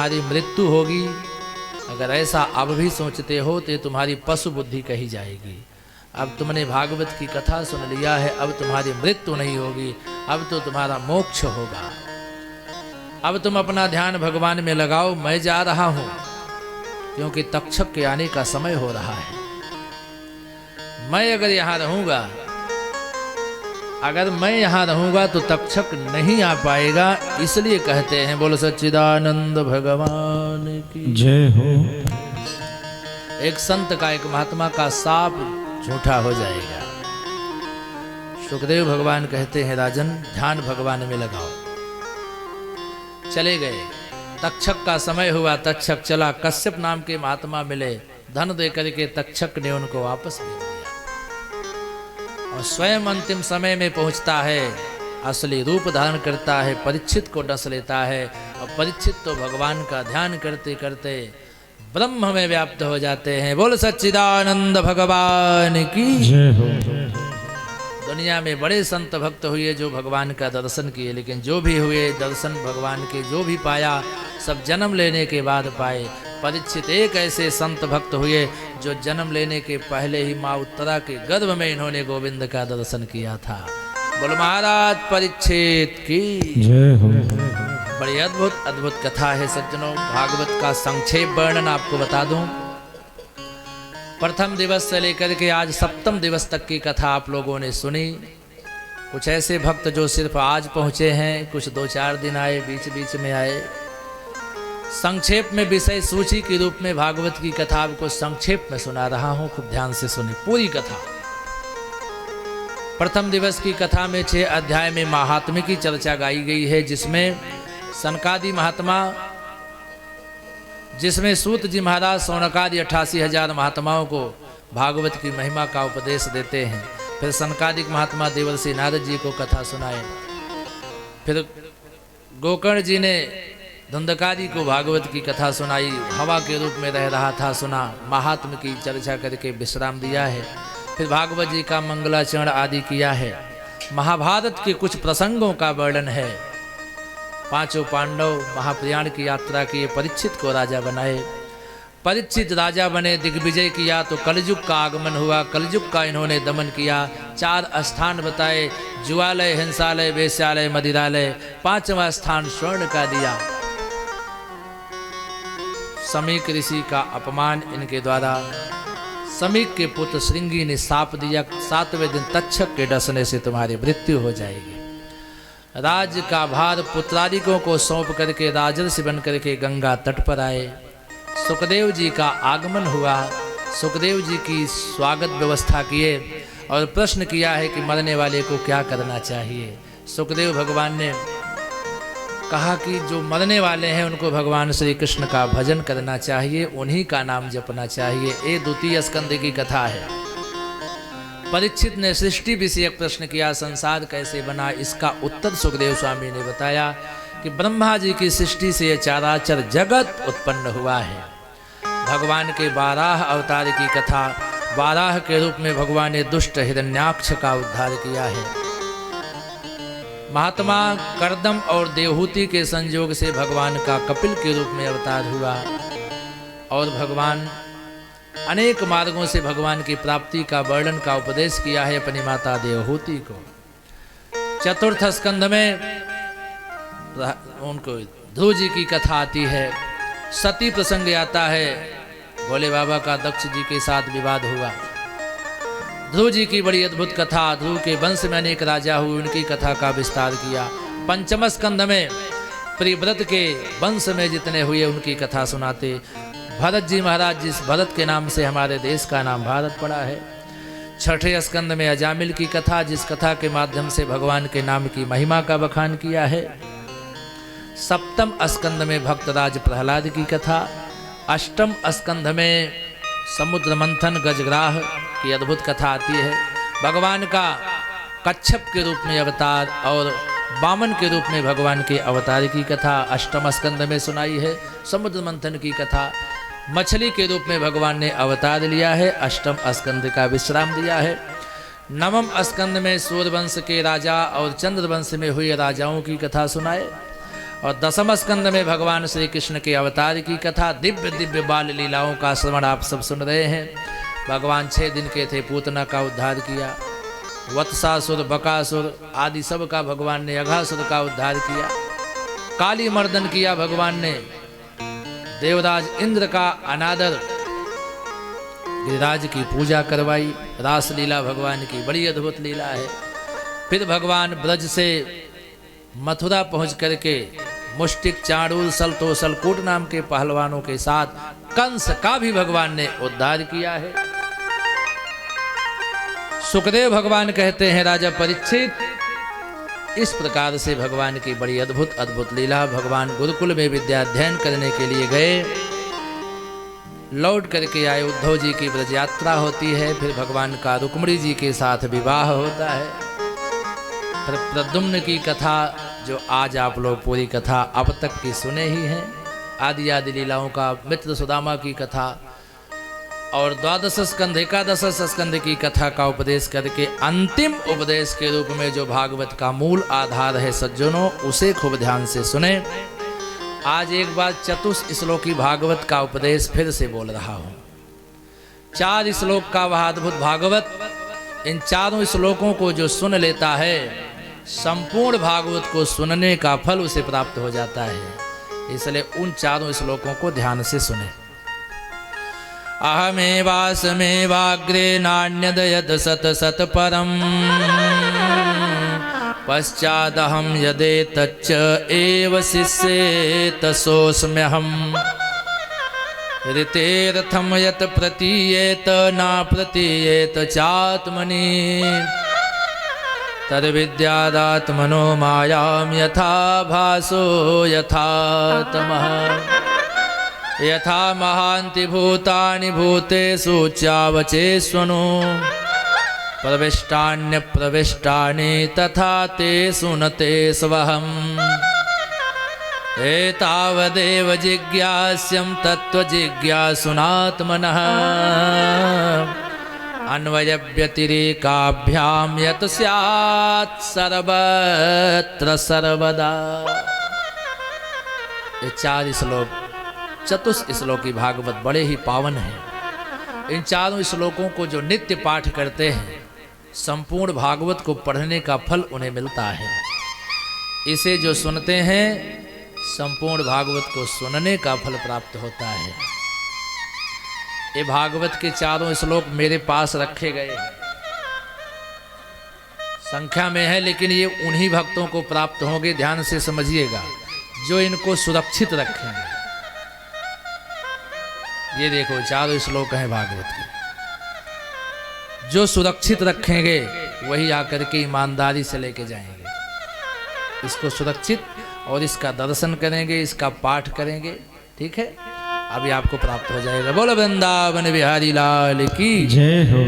तुम्हारी मृत्यु होगी, अगर ऐसा अब भी सोचते हो तो तुम्हारी पशु बुद्धि कही जाएगी। अब तुमने भागवत की कथा सुन लिया है, अब तुम्हारी मृत्यु नहीं होगी, अब तो तुम्हारा मोक्ष होगा। अब तुम अपना ध्यान भगवान में लगाओ, मैं जा रहा हूं क्योंकि तक्षक के आने का समय हो रहा है। मैं अगर यहां रहूंगा, अगर मैं यहां रहूंगा तो तक्षक नहीं आ पाएगा। इसलिए कहते हैं बोलो सच्चिदानंद भगवान की जय हो। एक संत का, एक महात्मा का साप झूठा हो जाएगा। सुखदेव भगवान कहते हैं राजन ध्यान भगवान में लगाओ। चले गए, तक्षक का समय हुआ, तक्षक चला, कश्यप नाम के महात्मा मिले, धन दे करके तक्षक ने उनको वापस भेज दिया और स्वयं अंतिम समय में पहुंचता है, असली रूप धारण करता है, परीक्षित को डस लेता है और परीक्षित तो भगवान का ध्यान करते करते ब्रह्म में व्याप्त हो जाते हैं। बोल सच्चिदानंद भगवान की जय हो। दुनिया में बड़े संत भक्त हुए जो भगवान का दर्शन किए, लेकिन जो भी हुए दर्शन भगवान के जो भी पाया सब जन्म लेने के बाद पाए। परीक्षित एक ऐसे संत भक्त हुए जो जन्म लेने के पहले ही माँ उत्तरा के गर्भ में इन्होंने गोविंद का दर्शन किया था। बोलो महाराज परीक्षित की जय हो। बड़ी अद्भुत अद्भुत कथा है सज्जनों। भागवत का संक्षेप वर्णन आपको बता दूं। प्रथम दिवस से लेकर के आज सप्तम दिवस तक की कथा आप लोगों ने सुनी। कुछ ऐसे भक्त जो सिर्फ आज पहुंचे हैं, कुछ 2-4 दिन आए, बीच बीच में आए। संक्षेप में विषय सूची के रूप में भागवत की कथा आपको संक्षेप में सुना रहा हूं, खूब ध्यान से सुनी पूरी कथा। प्रथम दिवस की कथा में 6 अध्याय में महात्म्य की चर्चा गाई गई है, जिसमें सनकादि महात्मा, जिसमें सूत जी महाराज सौनकादि 88,000 महात्माओं को भागवत की महिमा का उपदेश देते हैं। फिर सनकादिक महात्मा देवर्षि नारद जी को कथा सुनाए। फिर गोकर्ण जी ने धुंधकारी को भागवत की कथा सुनाई, हवा के रूप में रह रहा था, सुना, महात्म्य की चर्चा करके विश्राम दिया है। फिर भागवत जी का मंगलाचरण आदि किया है। महाभारत के कुछ प्रसंगों का वर्णन है। 5 पांडव महाप्रयाण की यात्रा किए, परीक्षित को राजा बनाए, परीक्षित राजा बने, दिग्विजय किया तो कलयुग का आगमन हुआ, कलयुग का इन्होंने दमन किया। 4 स्थान बताए, जुआलय, हिंसालय, वेश्यालय, मदिरालय। 5वां स्थान स्वर्ण का दिया। समीक ऋषि का अपमान इनके द्वारा समीक के पुत्र श्रृंगी ने शाप दिया, 7वें दिन तक्षक के डसने से तुम्हारी मृत्यु हो जाएगी। राज्य का भार पुत्रादिकों को सौंप करके राजर्षि बन करके गंगा तट पर आए। सुखदेव जी का आगमन हुआ, सुखदेव जी की स्वागत व्यवस्था किए और प्रश्न किया है कि मरने वाले को क्या करना चाहिए। सुखदेव भगवान ने कहा कि जो मरने वाले हैं उनको भगवान श्री कृष्ण का भजन करना चाहिए, उन्हीं का नाम जपना चाहिए। ये 2 स्कंद की कथा है। परीक्षित ने सृष्टि विषयक प्रश्न किया, संसार कैसे बना, इसका उत्तर सुखदेव स्वामी ने बताया कि ब्रह्मा जी की सृष्टि से यह चराचर जगत उत्पन्न हुआ है। भगवान के 12 अवतार की कथा, 12 के रूप में भगवान ने दुष्ट हिरण्याक्ष का उद्धार किया है। महात्मा कर्दम और देवहूति के संयोग से भगवान का कपिल के रूप में अवतार हुआ और भगवान अनेक मार्गों से भगवान की प्राप्ति का वर्णन का उपदेश किया है अपनी माता देवहूति को। 4th स्कंध में उनको ध्रुव जी की कथा आती है, सती प्रसंग आता है, भोले बाबा का दक्ष जी के साथ विवाद हुआ। ध्रुव जी की बड़ी अद्भुत कथा, ध्रुव के वंश में अनेक राजा हुए, उनकी कथा का विस्तार किया। 5म स्कंध में प्रिव्रत के वंश में जितने हुए उनकी कथा सुनाते। भरत जी महाराज, जिस भरत के नाम से हमारे देश का नाम भारत पड़ा है। 6ठे स्कंद में अजामिल की कथा, जिस कथा के माध्यम से भगवान के नाम की महिमा का बखान किया है। 7म स्कंद में भक्तराज प्रहलाद की कथा। 8म स्कंध में समुद्र मंथन गजग्राह की अद्भुत कथा आती है। भगवान का कच्छप के रूप में अवतार और वामन के रूप में भगवान के अवतार की कथा 8म स्कंद में सुनाई है। समुद्र मंथन की कथा, मछली के रूप में भगवान ने अवतार लिया है, 8म स्कंद का विश्राम दिया है। 9म स्कंद में सूर्यवंश के राजा और चंद्रवंश में हुए राजाओं की कथा सुनाए और दसम स्कंद में भगवान श्री कृष्ण के अवतार की कथा, दिव्य दिव्य बाल लीलाओं का श्रवण आप सब सुन रहे हैं। भगवान 6 दिन के थे, पूतना का उद्धार किया, वत्सासुर, बकासुर आदि सब का भगवान ने, अघासुर का उद्धार किया, काली मर्दन किया भगवान ने, देवराज इंद्र का अनादर, गिरिराज की पूजा करवाई। रास लीला भगवान की बड़ी अद्भुत लीला है। फिर भगवान ब्रज से मथुरा पहुंच करके मुष्टिक, चाणूर, सलतो, सलकूट नाम के पहलवानों के साथ कंस का भी भगवान ने उद्धार किया है। सुखदेव भगवान कहते हैं, राजा परीक्षित, इस प्रकार से भगवान की बड़ी अद्भुत अद्भुत लीला। भगवान गुरुकुल में विद्या अध्ययन करने के लिए गए, लौट करके आए, उद्धव जी की ब्रज यात्रा होती है, फिर भगवान का रुक्मिणी जी के साथ विवाह होता है, फिर प्रद्युम्न की कथा जो आज आप लोग पूरी कथा अब तक की सुने ही हैं, आदि आदि लीलाओं का, मित्र सुदामा की कथा और 12 स्कंध, 11 स्कंध की कथा का उपदेश करके अंतिम उपदेश के रूप में जो भागवत का मूल आधार है सज्जनों, उसे खूब ध्यान से सुने। आज एक बार चतुश्लोकी भागवत का उपदेश फिर से बोल रहा हूं। 4 श्लोक का वह अद्भुत भागवत, इन 4 श्लोकों को जो सुन लेता है, संपूर्ण भागवत को सुनने का फल उसे प्राप्त हो जाता है। इसलिए उन 4 श्लोकों को ध्यान से सुने। अहमेवासमेवाग्रे नान्यद यद सत सत परम, पश्चादहं यदेतच्च एव शिष्ये तसोऽस्म्यहम्, ऋतेरथं यत् प्रतीयेत न प्रतीयेत चात्मनि, तद्विद्यादात्मनो मायां यथा भासो यथा तमः, यथा महान्ति भूतानि भूतेषु चावचेष्वनु, प्रविष्टान्य प्रविष्टानि तथा तेषु न तेष्वहम्, एतावदेव जिज्ञास्यं तत्त्वजिज्ञासुनात्मनः, अन्वयव्यतिरेकाभ्यां यत् स्यात् सर्वत्र सर्वदा। ये 4 श्लोक चतुश्लोकी भागवत बड़े ही पावन हैं। इन 4 श्लोकों को जो नित्य पाठ करते हैं, संपूर्ण भागवत को पढ़ने का फल उन्हें मिलता है। इसे जो सुनते हैं, संपूर्ण भागवत को सुनने का फल प्राप्त होता है। ये भागवत के 4 श्लोक मेरे पास रखे गए हैं, संख्या में है, लेकिन ये उन्हीं भक्तों को प्राप्त होंगे, ध्यान से समझिएगा, जो इनको सुरक्षित रखेंगे। ये देखो 4 श्लोक हैं भागवत के, जो सुरक्षित रखेंगे वही आकर के ईमानदारी से लेके जाएंगे। इसको सुरक्षित और इसका दर्शन करेंगे, इसका पाठ करेंगे, ठीक है, अभी आपको प्राप्त हो जाएगा। बोलो वृंदावन बिहारी लाल की जय हो।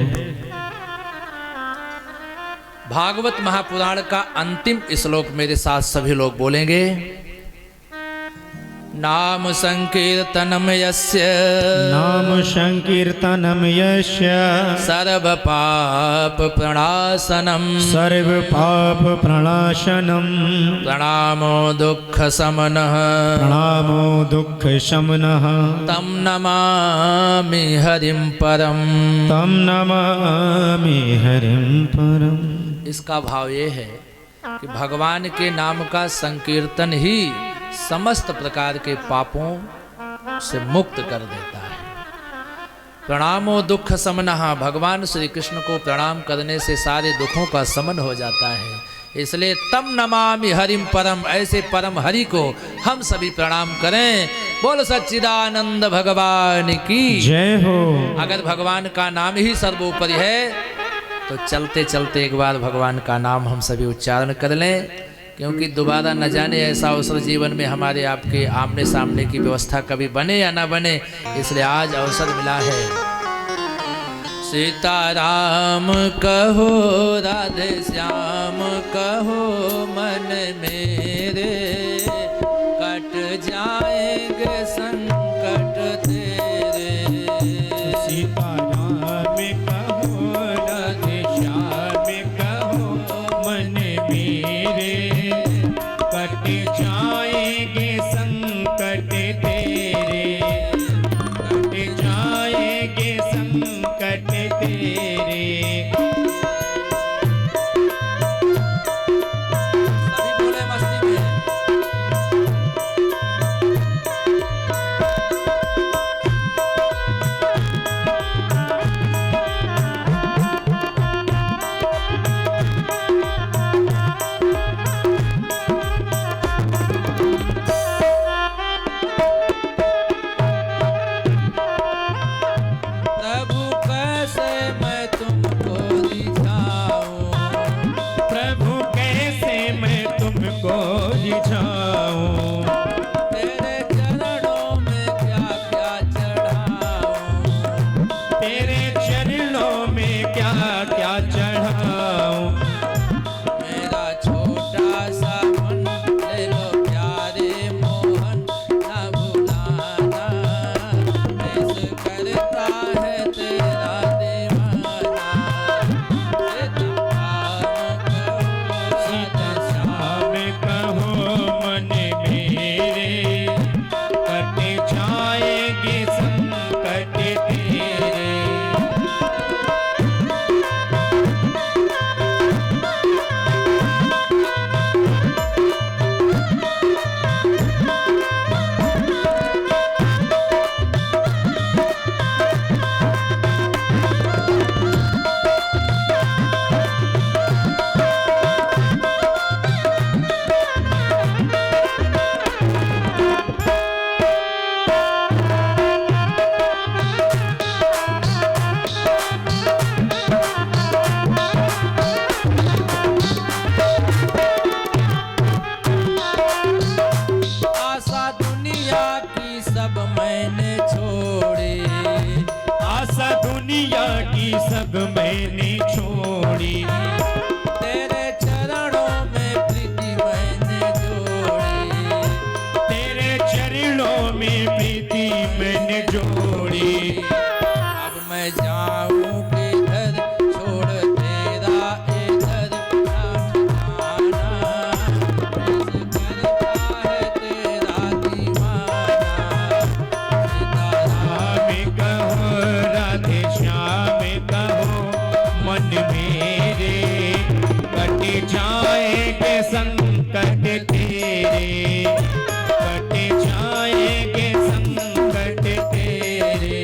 भागवत महापुराण का अंतिम श्लोक मेरे साथ सभी लोग बोलेंगे। नाम संकीर्तनम यस्य, नाम संकीर्तनम यस्य, सर्व पाप प्रणाशनम, सर्व पाप प्रणाशनम, प्रणामो दुख समनः, प्रणामो दुख शमनः, तम नमामि हरिं परम, तम नमामि हरिं परम। इसका भाव ये है कि भगवान के नाम का संकीर्तन ही समस्त प्रकार के पापों से मुक्त कर देता है। प्रणामो दुख समनः, भगवान श्री कृष्ण को प्रणाम करने से सारे दुखों का समन हो जाता है। इसलिए तम नमामि हरिं परम, ऐसे परम हरि को हम सभी प्रणाम करें। बोल सच्चिदानंद भगवान की जय हो। अगर भगवान का नाम ही सर्वोपरि है तो चलते चलते एक बार भगवान का नाम हम सभी उच्चारण कर लें, क्योंकि दोबारा न जाने ऐसा अवसर जीवन में हमारे आपके आमने सामने की व्यवस्था कभी बने या ना बने, इसलिए आज अवसर मिला है। सीताराम कहो, राधे श्याम कहो, मन मेरे कट जाएंगे संकट तेरे। सीताराम कहो, राधे श्याम कहो, मन मेरे कट जाएंगे मैंने छोड़ी, आशा दुनिया की सब मैंने छोड़ी, तेरे चरणों में प्रीति मैंने जोड़ी, तेरे चरणों में प्रीति मैंने जोड़ी। अब मैं जाऊं किधर छोड़ तेरा इधर जाना, कैसे करता है तेरा दीवाना। श्याम कहो राधे श्याम कहो मन मेरे, कट जाएंगे संकट तेरे, कट जाएंगे संकट तेरे।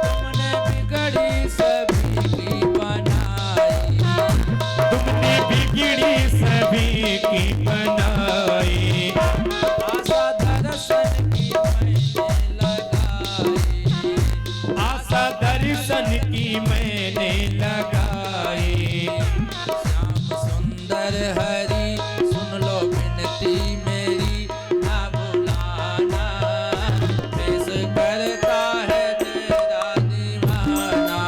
तुमने बिगड़ी सभी की बनाई, तुमने बिगड़ी सभी की बनाई, आशा दर्शन की मैंने लगाई, आशा दर्शन की मैंने लगाई। श्याम सुंदर हरि सुन लो विनती मेरी, ना बुलाना, पेश करता है तेरा दीवाना।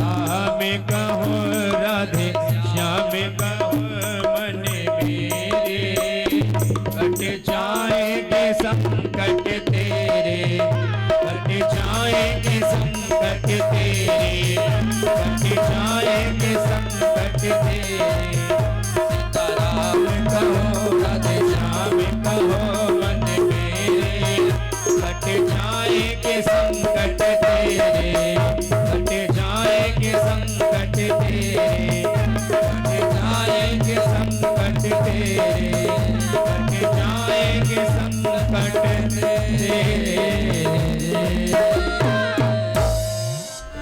राम कहो राधे श्याम कहो मन मेरे, कट जाएंगे संकट तेरे, कट जाएंगे संकट तेरे, कट जाएंगे संकट तेरे। सीताराम कहो राधे श्याम कहो मन मेरे, कट जाएंगे संकट तेरे, कट जाएंगे संकट तेरे, कट जाएंगे संकट तेरे, कट जाएंगे संकट तेरे।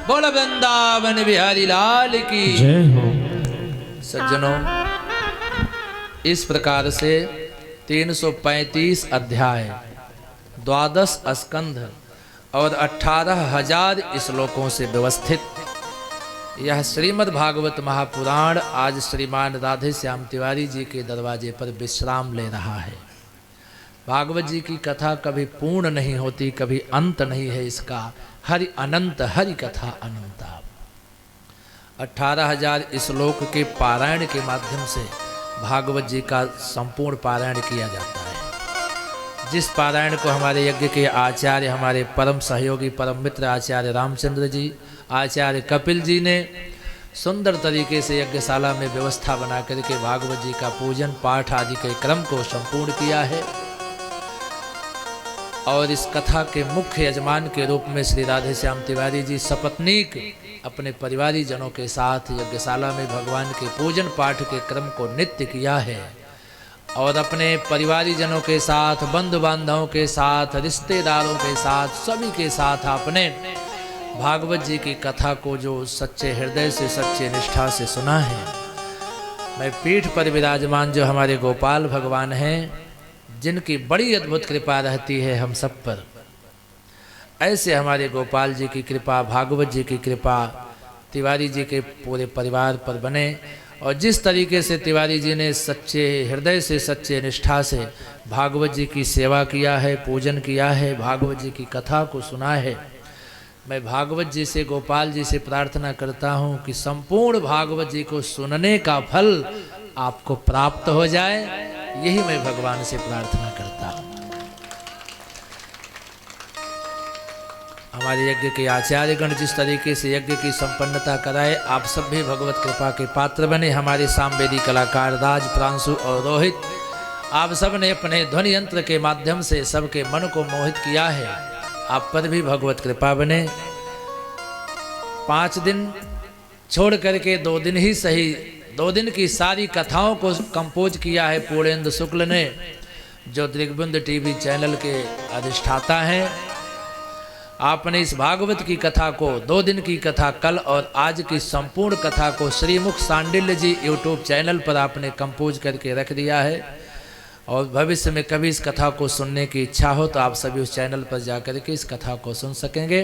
बोल वृंदावन बिहारी लाल की। जय हो। सज्जनों, इस प्रकार से 335 अध्याय, 12 स्कंध और 18,000 श्लोकों से व्यवस्थित यह श्रीमद् भागवत महापुराण आज श्रीमान राधे श्याम तिवारी जी के दरवाजे पर विश्राम ले रहा है। भागवत जी की कथा कभी पूर्ण नहीं होती, कभी अंत नहीं है इसका। हरि अनंत, हरि कथा अनंता। 18,000 श्लोक के पारायण के माध्यम से भागवत जी का संपूर्ण पारायण किया जाता है। जिस पारायण को हमारे यज्ञ के आचार्य, हमारे परम सहयोगी परम मित्र आचार्य रामचंद्र जी, आचार्य कपिल जी ने सुंदर तरीके से यज्ञशाला में व्यवस्था बना करके भागवत जी का पूजन पाठ आदि के क्रम को संपूर्ण किया है। और इस कथा के मुख्य यजमान के रूप में श्री राधे श्याम तिवारी जी सपत्नीक अपने परिवारी जनों के साथ यज्ञशाला में भगवान के पूजन पाठ के क्रम को नित्य किया है। और अपने परिवारी जनों के साथ, बंधु बांधवों के साथ, रिश्तेदारों के साथ, सभी के साथ आपने भागवत जी की कथा को जो सच्चे हृदय से, सच्चे निष्ठा से सुना है। मैं पीठ पर विराजमान जो हमारे गोपाल भगवान हैं, जिनकी बड़ी अद्भुत कृपा रहती है हम सब पर, ऐसे हमारे गोपाल जी की कृपा, भागवत जी की कृपा तिवारी जी के पूरे परिवार पर बने। और जिस तरीके से तिवारी जी ने सच्चे हृदय से, सच्चे निष्ठा से भागवत जी की सेवा किया है, पूजन किया है, भागवत जी की कथा को सुना है, मैं भागवत जी से, गोपाल जी से प्रार्थना करता हूँ कि संपूर्ण भागवत जी को सुनने का फल आपको प्राप्त हो जाए। यही मैं भगवान से प्रार्थना करता हूँ। हमारे यज्ञ के आचार्यगण जिस तरीके से यज्ञ की संपन्नता कराए, आप सब भी भगवत कृपा के पात्र बने। हमारे सामवेदी कलाकार राज, प्रांशु और रोहित, आप सब ने अपने ध्वनि यंत्र के माध्यम से सबके मन को मोहित किया है। आप पर भी भगवत कृपा बने। 5 दिन छोड़ करके 2 दिन ही सही, 2 दिन की सारी कथाओं को कंपोज किया है पूर्णेंदु शुक्ल ने, जो दिग्बंध टीवी चैनल के अधिष्ठाता हैं। आपने इस भागवत की कथा को, 2 दिन की कथा कल और आज की संपूर्ण कथा को श्रीमुख सांडिल्य जी यूट्यूब चैनल पर आपने कंपोज करके रख दिया है। और भविष्य में कभी इस कथा को सुनने की इच्छा हो तो आप सभी उस चैनल पर जाकर के इस कथा को सुन सकेंगे।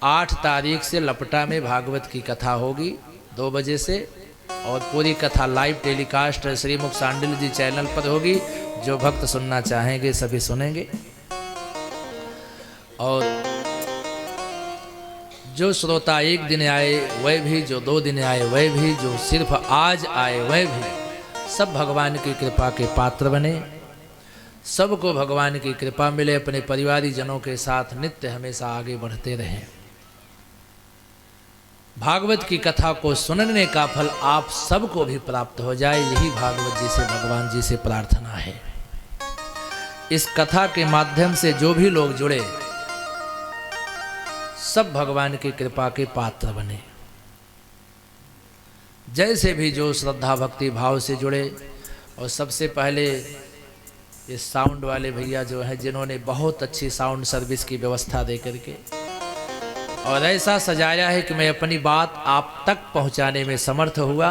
8 तारीख से लपटा में भागवत की कथा होगी 2 बजे से, और पूरी कथा लाइव टेलीकास्ट श्रीमुख सांडिल्य जी चैनल पर होगी। जो भक्त सुनना चाहेंगे सभी सुनेंगे, और जो श्रोता 1 दिन आए वह भी, जो 2 दिन आए वह भी, जो सिर्फ आज आए वह भी, सब भगवान की कृपा के पात्र बने। सबको भगवान की कृपा मिले, अपने परिवारी जनों के साथ नित्य हमेशा आगे बढ़ते रहें। भागवत की कथा को सुनने का फल आप सबको भी प्राप्त हो जाए, यही भागवत जी से, भगवान जी से प्रार्थना है। इस कथा के माध्यम से जो भी लोग जुड़े सब भगवान की कृपा के पात्र बने। जैसे भी जो श्रद्धा भक्ति भाव से जुड़े, और सबसे पहले ये साउंड वाले भैया जो हैं, जिन्होंने बहुत अच्छी साउंड सर्विस की व्यवस्था दे करके और ऐसा सजाया है कि मैं अपनी बात आप तक पहुंचाने में समर्थ हुआ।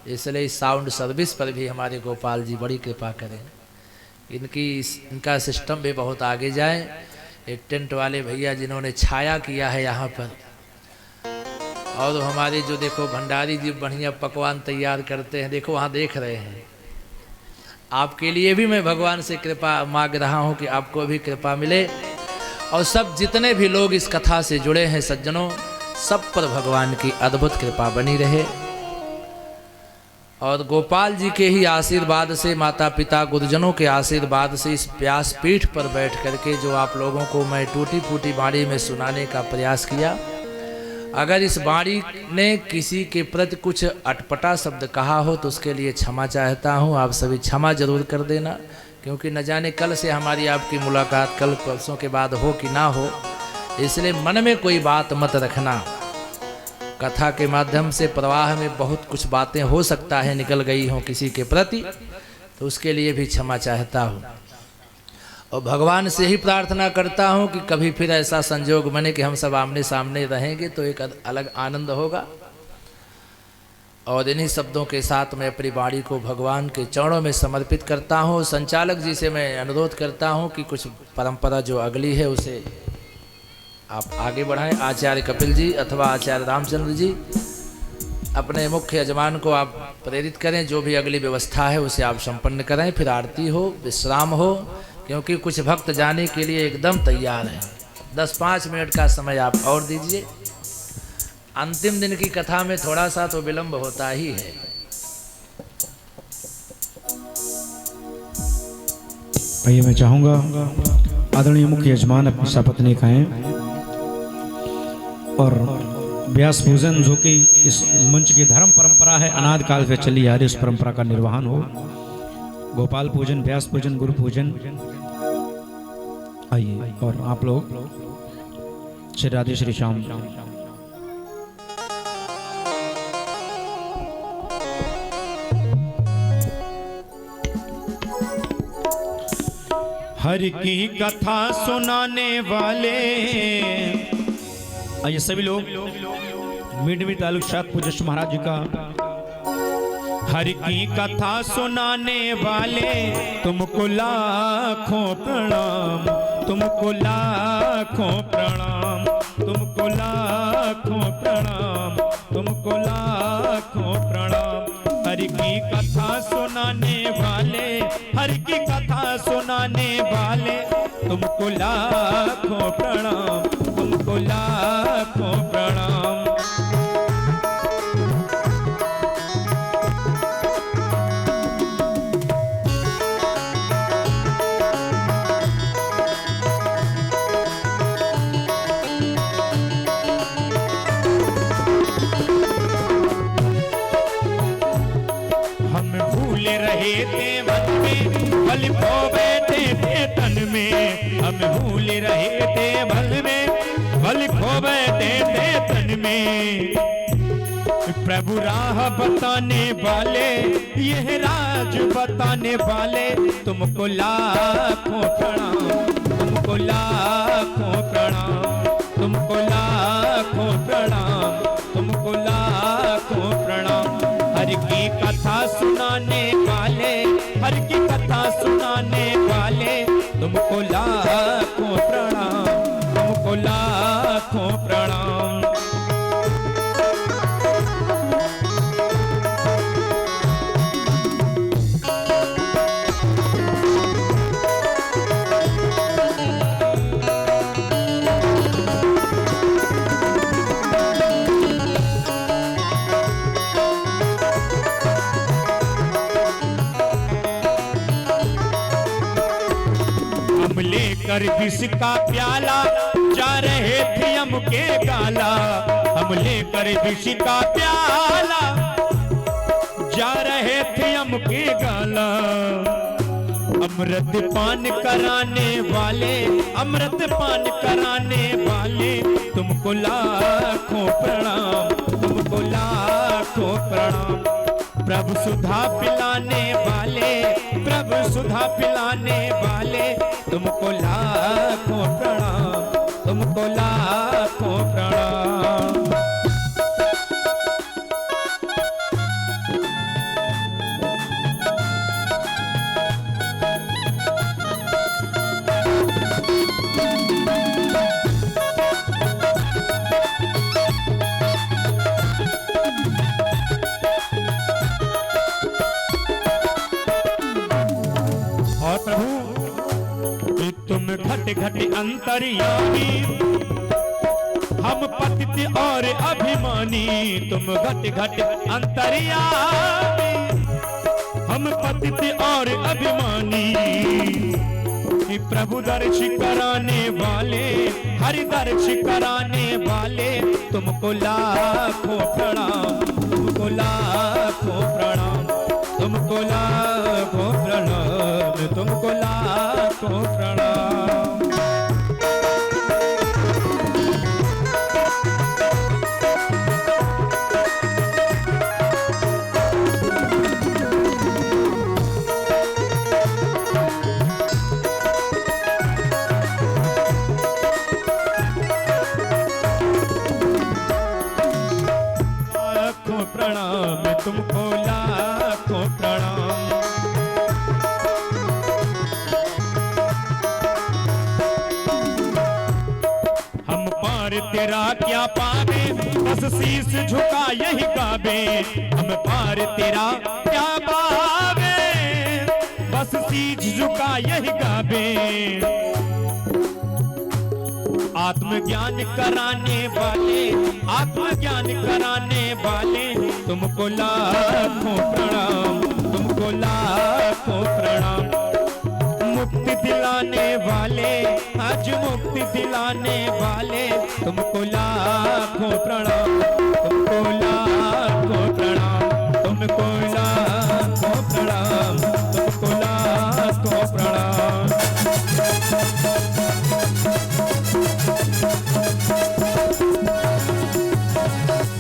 इसलिए इस साउंड सर्विस पर भी हमारे गोपाल जी बड़ी कृपा करें, इनका सिस्टम भी बहुत आगे जाए। एक टेंट वाले भैया जिन्होंने छाया किया है यहाँ पर, और हमारे जो देखो भंडारी जी बढ़िया पकवान तैयार करते हैं, देखो वहाँ देख रहे हैं। आपके लिए भी मैं भगवान से कृपा मांग रहा हूँ कि आपको भी कृपा मिले, और सब जितने भी लोग इस कथा से जुड़े हैं सज्जनों, सब पर भगवान की अद्भुत कृपा बनी रहे। और गोपाल जी के ही आशीर्वाद से, माता पिता गुरुजनों के आशीर्वाद से इस व्यासपीठ पर बैठ करके जो आप लोगों को मैं टूटी फूटी वाणी में सुनाने का प्रयास किया, अगर इस वाणी ने किसी के प्रति कुछ अटपटा शब्द कहा हो तो उसके लिए क्षमा चाहता हूँ। आप सभी क्षमा जरूर कर देना, क्योंकि न जाने कल से हमारी आपकी मुलाकात कल परसों के बाद हो कि ना हो, इसलिए मन में कोई बात मत रखना। कथा के माध्यम से प्रवाह में बहुत कुछ बातें हो सकता है निकल गई हो किसी के प्रति, तो उसके लिए भी क्षमा चाहता हूँ। और भगवान से ही प्रार्थना करता हूँ कि कभी फिर ऐसा संजोग बने कि हम सब आमने सामने रहेंगे तो एक अलग आनंद होगा। और इन्हीं शब्दों के साथ मैं अपनी वाणी को भगवान के चरणों में समर्पित करता हूँ। संचालक जी से मैं अनुरोध करता हूँ कि कुछ परंपरा जो अगली है उसे आप आगे बढ़ाएं। आचार्य कपिल जी अथवा आचार्य रामचंद्र जी अपने मुख्य यजमान को आप प्रेरित करें, जो भी अगली व्यवस्था है उसे आप संपन्न करें, फिर आरती हो, विश्राम हो, क्योंकि कुछ भक्त जाने के लिए एकदम तैयार हैं। 10-5 मिनट का समय आप और दीजिए। अंतिम दिन की कथा में थोड़ा सा तो विलंब होता ही है। आइए मैं चाहूंगा आदरणीय मुख्य यजमान अपनी सपत्नी खाएं और व्यास पूजन, जो कि इस मंच की धर्म परंपरा है, अनादि काल से चली आ रही, उस परंपरा का निर्वहन हो। गोपाल पूजन, व्यास पूजन, गुरु पूजन। आइए और आप लोग श्री राधे श्री श्याम। हर की कथा सुनाने वाले, आइए सभी लोग मीडवी तालुक शाह पूज्य महाराज जी का। हर की कथा सुनाने वाले तुमको लाखों प्रणाम, तुमको लाखों प्रणाम, तुमको लाखों प्रणाम, तुमको लाखों प्रणाम। हर की कथा सुनाने वाले, हर की कथा सुनाने वाले तुमको लाखों प्रणाम, तुमको लाखों प्रणाम। रहे थे वन में, फल खो बैठे थे तन तन में, हम भूल रहे थे भल में, भल खो बैठे थे तन में। प्रभु राह बताने वाले, यह राज बताने वाले, तुमको लाखों प्रणाम, तुमको लाखों प्रणाम, तुमको लाखों प्रणाम, तुमको लाखों प्रणाम। हर की कथा सुनाने वाले, हर की कथा सुनाने वाले, तुमको लाखों प्रणाम, तुमको लाखों प्रणाम। लेकर विष का प्याला जा रहे थे हम के गाला, हम लेकर विष का प्याला जा रहे थे हम के गाला। अमृत पान कराने वाले, अमृत पान कराने वाले, तुमको लाखों प्रणाम, तुमको लाखों प्रणाम। प्रभु सुधा पिलाने वाले, प्रभु सुधा पिलाने वाले, तुमको लाखों प्रणाम, तुमको लाखों प्रणाम। और प्रभु तुम घट घट अंतर्यामी, हम पतित और अभिमानी, तुम घट घट अंतर्यामी, हम पतित और अभिमानी। प्रभु दर्श कराने वाले, हरि दर्श कराने वाले, तुमको लाखों प्रणाम, तुमको लाखों प्रणाम, तुमको लाखों प्रणाम, तुमको लाखों प्रणाम। लाखों प्रणाम, तुमको लाखों प्रणाम। हम पार तेरा क्या पावे, बस शीश झुका यही गावे, हम पार तेरा क्या पावे, बस शीश झुका यही गावे। आत्मज्ञान कराने वाले, आत्मज्ञान कराने वाले, तुमको लाखों प्रणाम, तुमको लाखों प्रणाम। मुक्ति दिलाने वाले, आज मुक्ति दिलाने वाले, तुमको लाखों प्रणाम, तुमको लाखों प्रणाम, तुमको लाखों प्रणाम, तुमको लाखों प्रणाम।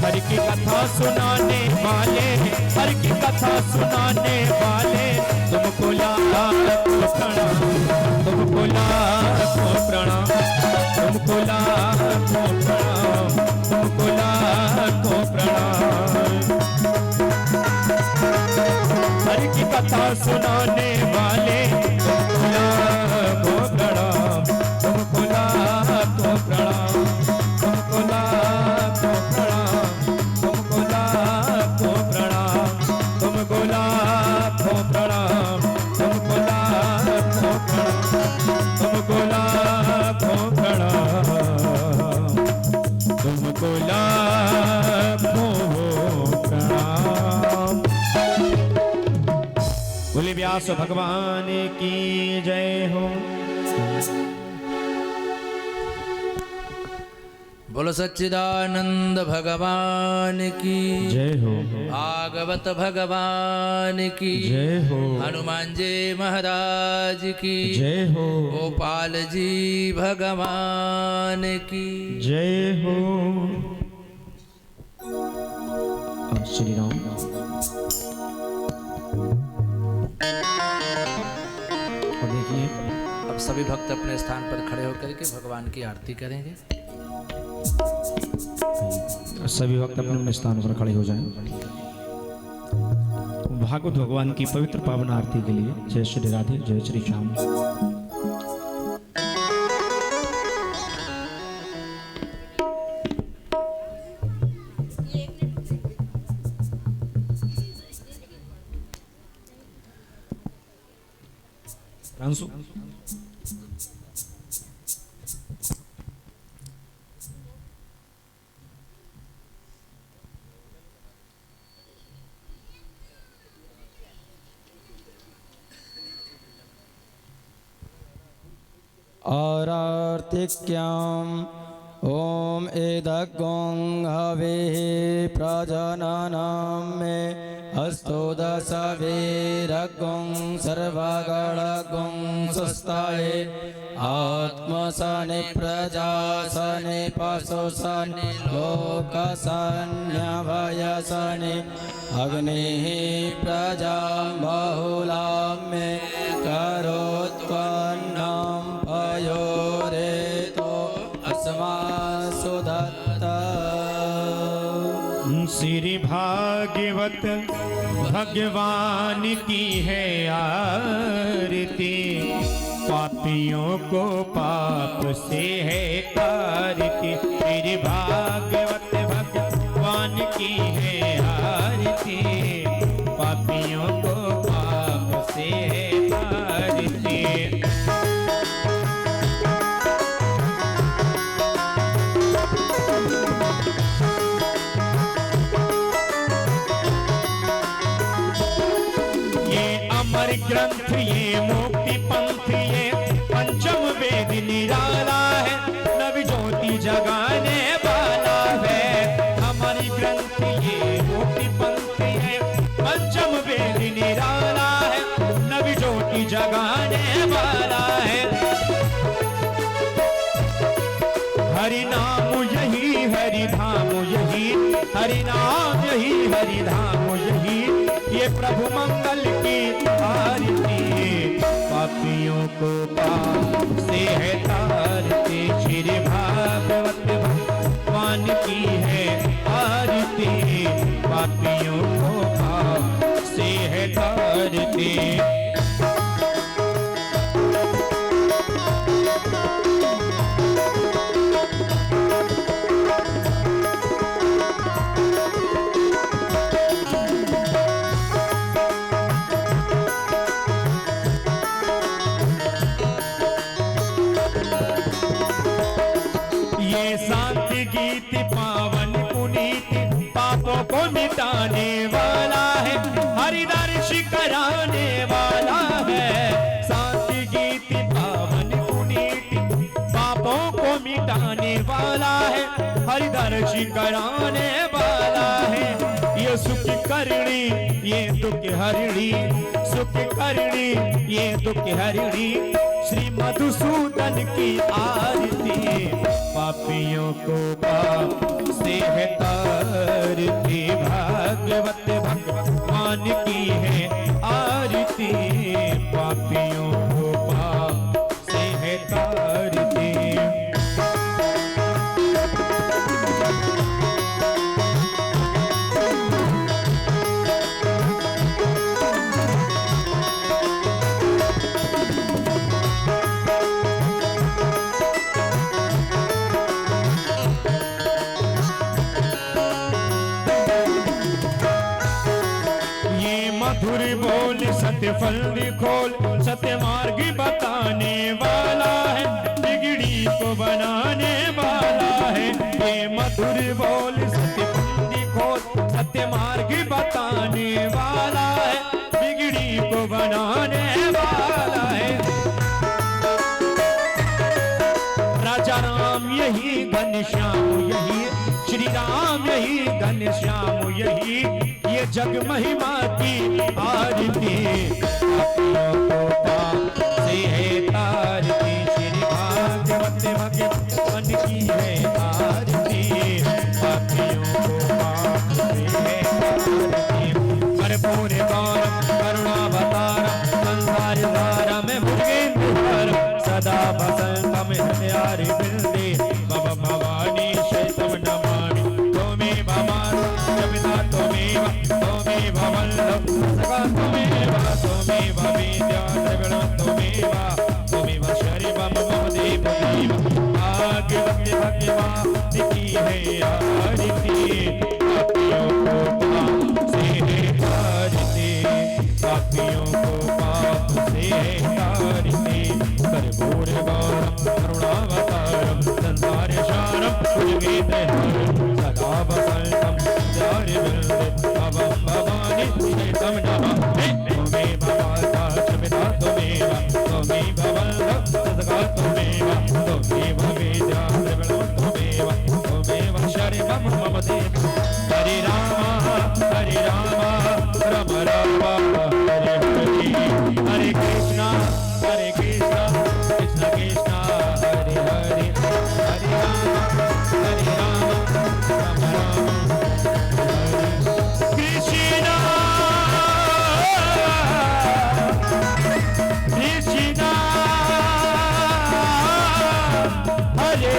हर की कथा सुनाने वाले, हर की कथा सुनाने वाले, तुमको लाखों प्रणाम, तुमको लाखों प्रणाम, तुमको लाखों प्रणाम, तुमको लाखों प्रणाम। हर की कथा सुनाने वाले, तुमको लाखों प्रणाम, तुमको लाखों प्रणाम, तुमको लाखों प्रणाम, तुमको लाखों प्रणाम, तुमको लाखों प्रणाम, तुमको लाखों प्रणाम, तुमको लाखों प्रणाम, तुमको लाखों प्रणाम। बोले व्यास भगवान की जय हो। बोलो सच्चिदानंद भगवान की जय हो, भागवत भगवान की जय हो, हनुमान जी महाराज की जय हो, गोपाल जी भगवान की जय हो। श्री राम। और देखिए अब सभी भक्त अपने स्थान पर खड़े होकर के भगवान की आरती करेंगे। सभी वक्त अपने अपने स्थान पर खड़े हो जाएं। भागवत भगवान की पवित्र पावन आरती के लिए जय श्री राधे, जय श्री श्याम। प्रांशु आरार्तिक्याम् ॐ एदगुं हवेः प्रजननं मे अस्तु दशवीरगुं सर्वगणगुं सुस्ताये आत्मसने प्रजासने पशुसने लोकसन्न्यभयसने अग्निः प्रजा बहुलां मे करोत्पन्नं पयोरेतो अस्मासु दत्ता। श्री भागवत भगवान की है आरती, पापियों को पाप से है तारती। श्री भागवत भगवान की है आरती, पापियों को पाप से है तारती। ग्रंथ ये मुक्ति पंथ ये पंचम वेद निराला है, नव ज्योति जगाने वाला है। हमारी ग्रंथ ये मुक्ति पंथ है पंचम वेद निराला है, नव ज्योति जगाने वाला है। हरि नाम यही हरि धाम यही, हरि नाम यही हरि धाम यही, ये प्रभु मंगल की आरती, पापियों को पाप से है तारती। श्री भागवत भगवान की है आरती, पापियों को पाप से है तारती। गीत पावन पुनीत पापों को मिटाने वाला है, हरिदर्श कराने वाला है। शांति गीत पावन पुनीत पापों को मिटाने वाला है, हरिदर्श कराने वाला है। ये सुख करणी ये दुख हरिणी, सुख करणी ये दुख हरिणी, श्री मधुसूदन की आरती, पापियों को पाप से है तारती। भागवत भगवान की है आरती, पापियों को पाप से है तारती। मधुर बोल सत्य फल खोल, सत्य मार्ग बताने वाला है, बिगड़ी को बनाने वाला है। ये मधुर बोल सत्य फल खोल, सत्य मार्ग बताने वाला है, बिगड़ी को बनाने वाला है। राजा राम यही घनश्याम यही श्री राम यही घनश्याम यही ये जग महिमा की आरती पापियों को पाप से है तारती श्री भागवत भगवान की है आरती पापियों को पाप से है तारती भरपूर गौरव करुणावतारम संसार धारा में भुगेंद्र सदा बसंतम हृदयारि बिंदे मम भवानी शैतम नमामि त्वमेव माता पिता त्वमेव वल्लभ सखा त्वमेव विद्या द्रविणं त्वमेव शरीरं मम देवदेव भाग्यवती भगवान की है आरती पापियों को पाप से है तारती पापियों को पाप से है तारती कर्पूर गौरम करुणावतारम संसार सारम भुजगेन्द्रहारम सदा वसंतम हृदयारि बिंदे भवं भवानी शैतम नमामि त्वमेव माता च पिता त्वमेव वल्लभ सखा त्वमेव विद्या द्रविणं त्वमेव शरीरं मम देव हरे राम राम राम हरे हरे हरे कृष्णा कृष्ण कृष्ण हरे हरे हरे राम राम राम कृष्ण कृष्ण हरे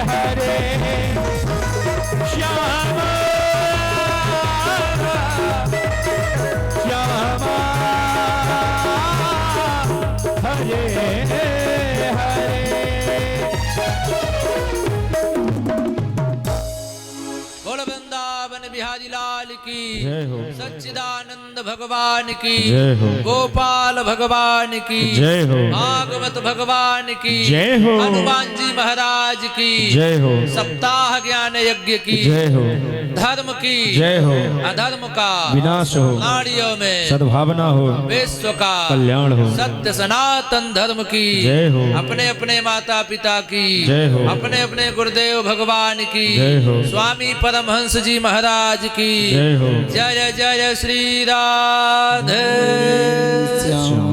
हरे श्याम श्याम हरे हरे बोल वृंदावन बिहारी लाल की जय हो। सच्चिदानंद भगवान की जय हो। गोपाल भगवान की जय हो। भागवत भगवान की जय हो। हनुमान जी महाराज की जय हो। सप्ताह ज्ञान यज्ञ की जय हो। धर्म की जय हो। अधर्म का विनाश हो। नाड़ियों में सद्भावना हो। विश्व का कल्याण हो। सत्य सनातन धर्म की जय हो। अपने अपने माता पिता की जय हो। अपने अपने गुरुदेव भगवान की जय हो। स्वामी परमहंस जी महाराज की जय हो। जय जय श्री राधे श्याम